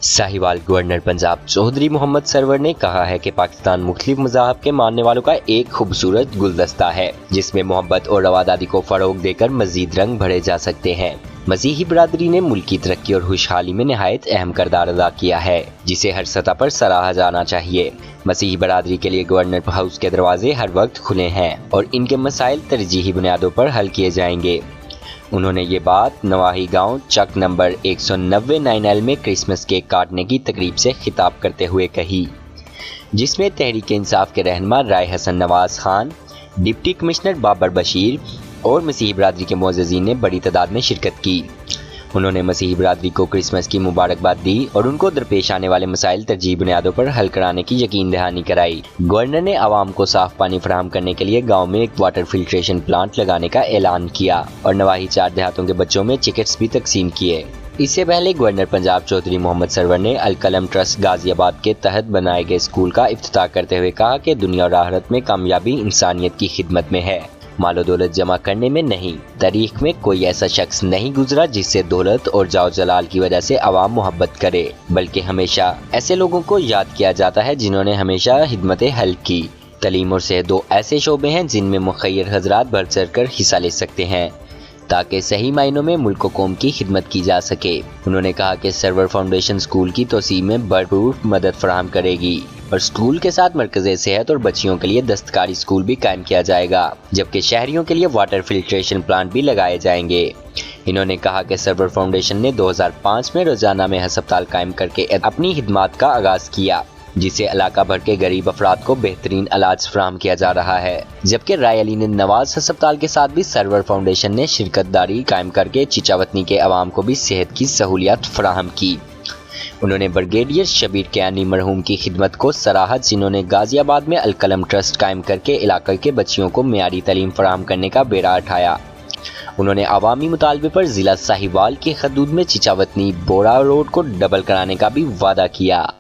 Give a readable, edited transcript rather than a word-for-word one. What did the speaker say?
Sahiwal governor Punjab Chaudhary Mohammad server ने कहा है कि पाकिस्तान मुख्तलिफ मज़ाहब के मानने वालों का एक खूबसूरत गुलदस्ता है जिसमें मोहब्बत और रवादारी को फरोग देकर मजीद रंग भरे जा सकते हैं। मसीही बरादरी ने मुल्क की तरक्की और खुशहाली में निहायत अहम किरदार अदा किया है जिसे हर सतह पर सराहा जाना चाहिए। मसीही बरादरी के लिए गवर्नर हाउस के दरवाजे हर वक्त खुले हैं और इनके मसाइल तरजीही बुनियादों पर हल किए जाएंगे। उन्होंने ये बात नवाही गांव चक नंबर 190 9L में क्रिसमस केक काटने की तकरीब से खिताब करते हुए कही, जिसमें तहरीक इंसाफ के रहनुमा राय हसन नवाज खान, डिप्टी कमिश्नर बाबर बशीर और मसीही बरादरी के मुअज़्ज़िज़ीन ने बड़ी तादाद में शिरकत की। उन्होंने मसीही बरादरी को क्रिसमस की मुबारकबाद दी और उनको दरपेश आने वाले मसाइल तरजीही बुनियादों पर हल कराने की यकीन दहानी कराई। गवर्नर ने आवाम को साफ पानी फराहम करने के लिए गांव में एक वाटर फिल्ट्रेशन प्लांट लगाने का ऐलान किया और नवाही 4 देहातों के बच्चों में चिकट्स भी तकसीम किए। इससे पहले गवर्नर पंजाब चौधरी मोहम्मद सरवर ने अल कलम ट्रस्ट गाजियाबाद के तहत बनाए गए स्कूल का इफ्तिताह करते हुए कहा कि दुनिया और आखिरत में कामयाबी इंसानियत की खिदमत में है, मालो दौलत जमा करने में नहीं। तारीख में कोई ऐसा शख्स नहीं गुजरा जिससे दौलत और जाओ जलाल की वजह से आवाम मोहब्बत करे, बल्कि हमेशा ऐसे लोगों को याद किया जाता है जिन्होंने हमेशा खिदमत हल्क की। तलीम और सेहत 2 ऐसे शोबे हैं जिनमें मुखय्यर हजरात बढ़ चढ़ कर हिस्सा ले सकते हैं ताकि सही मायनों में मुल्क कौम की खिदमत की जा सके। उन्होंने कहा कि सरवर फाउंडेशन स्कूल की तोसी में भरपूर मदद फराहम करेगी और स्कूल के साथ मरकज़े सेहत और बच्चियों के लिए दस्तकारी स्कूल भी कायम किया जाएगा, जबकि शहरियों के लिए वाटर फिल्ट्रेशन प्लांट भी लगाए जाएंगे। इन्होंने कहा कि सरवर फाउंडेशन ने 2005 में रोजाना में हस्पताल कायम करके अपनी खिदमात का आगाज किया, जिसे इलाका भर के गरीब अफराद को बेहतरीन इलाज फराहम किया जा रहा है। जबकि राय अली ने नवाज हस्पताल के साथ भी सरवर फाउंडेशन ने शिरकतदारी कायम करके चिचावतनी के अवाम को भी सेहत की सहूलियात फराहम की। उन्होंने ब्रिगेडियर शबीर कियानी मरहूम की खिदमत को सराहा, जिन्होंने गाजियाबाद में अल कलम ट्रस्ट कायम करके इलाके के बच्चियों को मियारी तालीम फराहम करने का बेड़ा उठाया। उन्होंने अवामी मुतालबे पर जिला साहिवाल की हदूद में चिचावतनी बोरा रोड को डबल कराने का भी वादा किया।